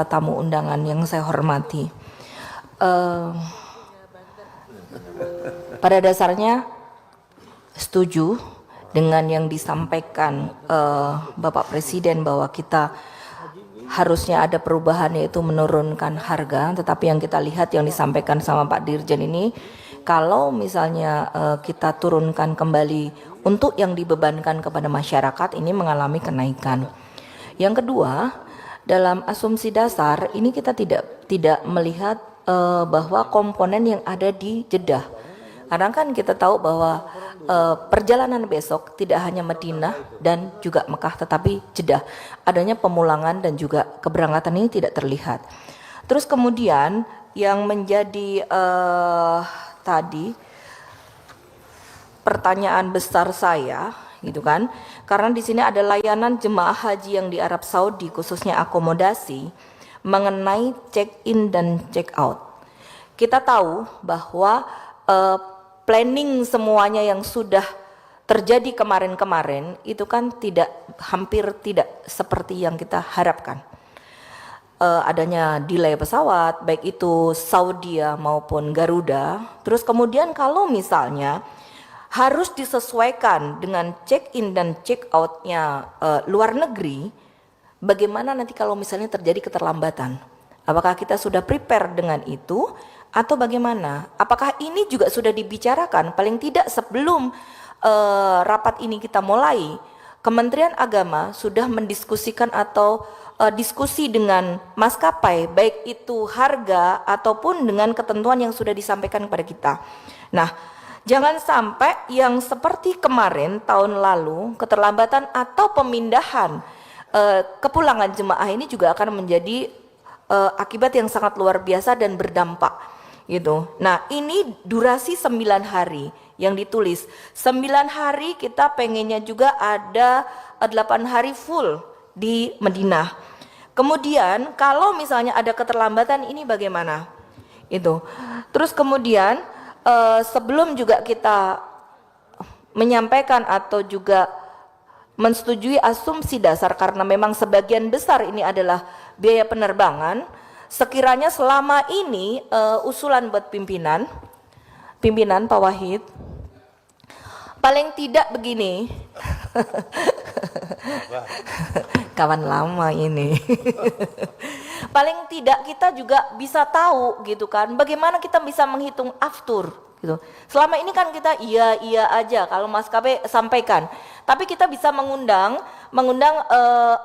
tamu undangan yang saya hormati. Pada dasarnya setuju dengan yang disampaikan Bapak Presiden bahwa kita harusnya ada perubahan, yaitu menurunkan harga. Tetapi yang kita lihat yang disampaikan sama Pak Dirjen ini, kalau misalnya kita turunkan kembali untuk yang dibebankan kepada masyarakat, ini mengalami kenaikan. Yang kedua, dalam asumsi dasar ini kita tidak melihat bahwa komponen yang ada di Jeddah. Karena kan kita tahu bahwa perjalanan besok tidak hanya Madinah dan juga Mekah, tetapi Jeddah. Adanya pemulangan dan juga keberangkatan ini tidak terlihat. Terus kemudian yang menjadi tadi pertanyaan besar saya, gitu kan? Karena di sini ada layanan jemaah haji yang di Arab Saudi, khususnya akomodasi, mengenai check-in dan check-out. Kita tahu bahwa planning semuanya yang sudah terjadi kemarin-kemarin itu kan hampir tidak seperti yang kita harapkan. Adanya delay pesawat, baik itu Saudi maupun Garuda. Terus kemudian kalau misalnya harus disesuaikan dengan check-in dan check-outnya luar negeri, bagaimana nanti kalau misalnya terjadi keterlambatan? Apakah kita sudah prepare dengan itu atau bagaimana? Apakah ini juga sudah dibicarakan? Paling tidak sebelum rapat ini kita mulai, Kementerian Agama sudah mendiskusikan atau diskusi dengan maskapai, baik itu harga ataupun dengan ketentuan yang sudah disampaikan kepada kita. Nah, jangan sampai yang seperti kemarin tahun lalu, keterlambatan atau pemindahan kepulangan jemaah ini juga akan menjadi akibat yang sangat luar biasa dan berdampak gitu. Nah, ini durasi 9 hari yang ditulis. 9 hari kita pengennya juga ada 8 hari full di Madinah. Kemudian kalau misalnya ada keterlambatan ini bagaimana? Itu. Terus kemudian sebelum juga kita menyampaikan atau juga mensetujui asumsi dasar, karena memang sebagian besar ini adalah biaya penerbangan, sekiranya selama ini usulan buat pimpinan Pak Wahid, paling tidak begini. Kawan lama ini. Paling tidak kita juga bisa tahu gitu kan, bagaimana kita bisa menghitung aftur gitu. Selama ini kan kita iya aja kalau maskapai sampaikan, tapi kita bisa mengundang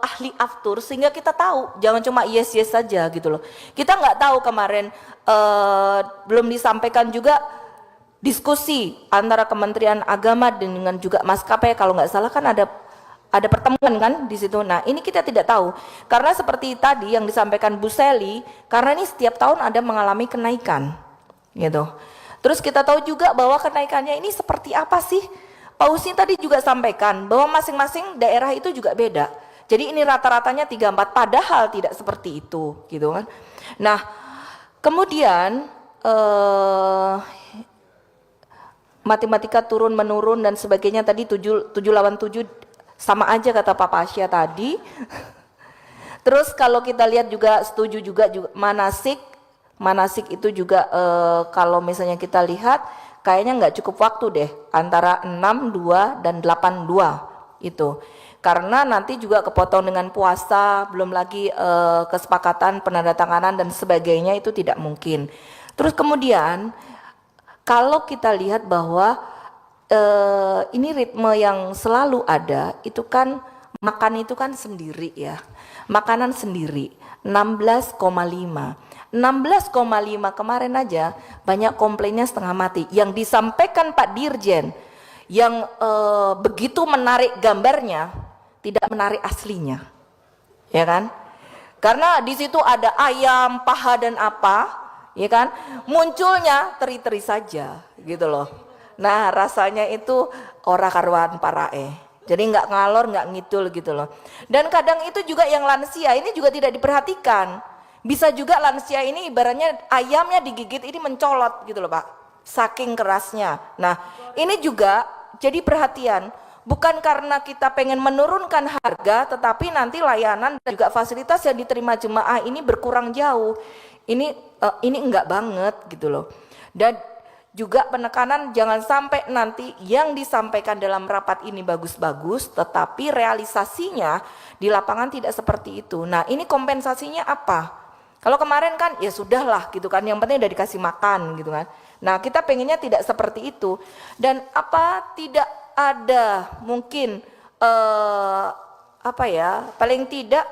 ahli aftur sehingga kita tahu, jangan cuma yes saja gitu loh. Kita nggak tahu kemarin belum disampaikan juga diskusi antara Kementerian Agama dengan juga maskapai, kalau nggak salah kan ada pertemuan kan di situ. Nah, ini kita tidak tahu karena seperti tadi yang disampaikan Bu Seli, karena ini setiap tahun ada mengalami kenaikan gitu. Terus kita tahu juga bahwa kenaikannya ini seperti apa sih? Pak Husni tadi juga sampaikan bahwa masing-masing daerah itu juga beda. Jadi ini rata-ratanya 34, padahal tidak seperti itu gitu kan. Nah, kemudian matematika turun menurun dan sebagainya tadi 7 lawan 7 sama aja kata Pak Pasya tadi. Terus kalau kita lihat juga setuju juga manasik itu juga kalau misalnya kita lihat kayaknya nggak cukup waktu deh antara 62 dan 82 itu, karena nanti juga kepotong dengan puasa, belum lagi kesepakatan penandatanganan dan sebagainya, itu tidak mungkin. Terus kemudian kalau kita lihat bahwa ini ritme yang selalu ada, itu kan makan itu kan sendiri ya, makanan sendiri 16,5 kemarin aja banyak komplainnya setengah mati yang disampaikan Pak Dirjen, yang begitu menarik gambarnya tidak menarik aslinya, ya kan? Karena di situ ada ayam, paha dan apa, ya kan? Munculnya teri-teri saja gitu loh. Nah, rasanya itu ora karuan parae. Jadi nggak ngalor, nggak ngidul gitu loh. Dan kadang itu juga yang lansia ini juga tidak diperhatikan. Bisa juga lansia ini ibaratnya ayamnya digigit ini mencolot gitu loh Pak, saking kerasnya. Nah, ini juga jadi perhatian. Bukan karena kita pengen menurunkan harga, tetapi nanti layanan dan juga fasilitas yang diterima jemaah ini berkurang jauh. Ini enggak banget gitu loh. Dan juga penekanan jangan sampai nanti yang disampaikan dalam rapat ini bagus-bagus, tetapi realisasinya di lapangan tidak seperti itu. Nah, ini kompensasinya apa? Kalau kemarin kan ya sudahlah gitu kan, yang penting udah dikasih makan gitu kan. Nah, kita pengennya tidak seperti itu. Dan apa tidak ada mungkin paling tidak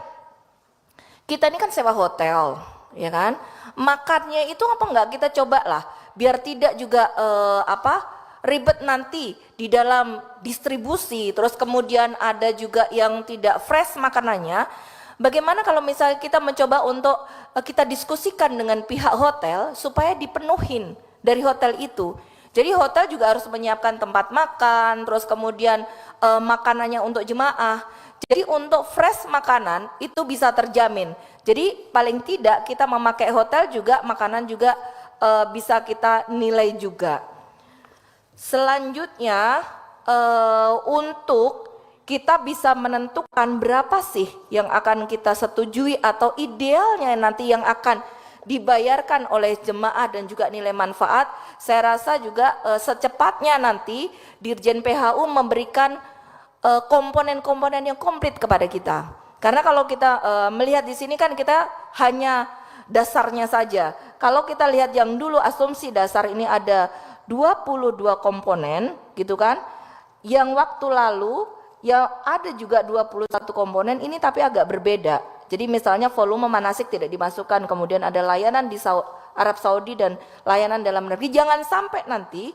kita ini kan sewa hotel, ya kan? Makannya itu apa enggak kita coba lah, biar tidak juga ribet nanti di dalam distribusi, terus kemudian ada juga yang tidak fresh makanannya. Bagaimana kalau misalnya kita mencoba untuk kita diskusikan dengan pihak hotel supaya dipenuhin dari hotel itu. Jadi hotel juga harus menyiapkan tempat makan, terus kemudian makanannya untuk jemaah. Jadi untuk fresh makanan itu bisa terjamin. Jadi paling tidak kita memakai hotel juga, makanan juga bisa kita nilai juga. Selanjutnya untuk kita bisa menentukan berapa sih yang akan kita setujui atau idealnya nanti yang akan dibayarkan oleh jemaah dan juga nilai manfaat. Saya rasa juga secepatnya nanti Dirjen PHU memberikan komponen-komponen yang komplit kepada kita. Karena kalau kita melihat di sini kan kita hanya dasarnya saja. Kalau kita lihat yang dulu asumsi dasar ini ada 22 komponen gitu kan. Yang waktu lalu ya ada juga 21 komponen ini tapi agak berbeda. Jadi misalnya volume manasik tidak dimasukkan, kemudian ada layanan di Arab Saudi dan layanan dalam negeri. Jangan sampai nanti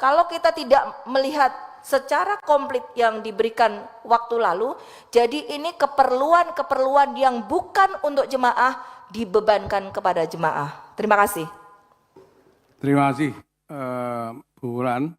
kalau kita tidak melihat secara komplit yang diberikan waktu lalu, jadi ini keperluan-keperluan yang bukan untuk jemaah dibebankan kepada jemaah. Terima kasih. Terima kasih Bu Wulan.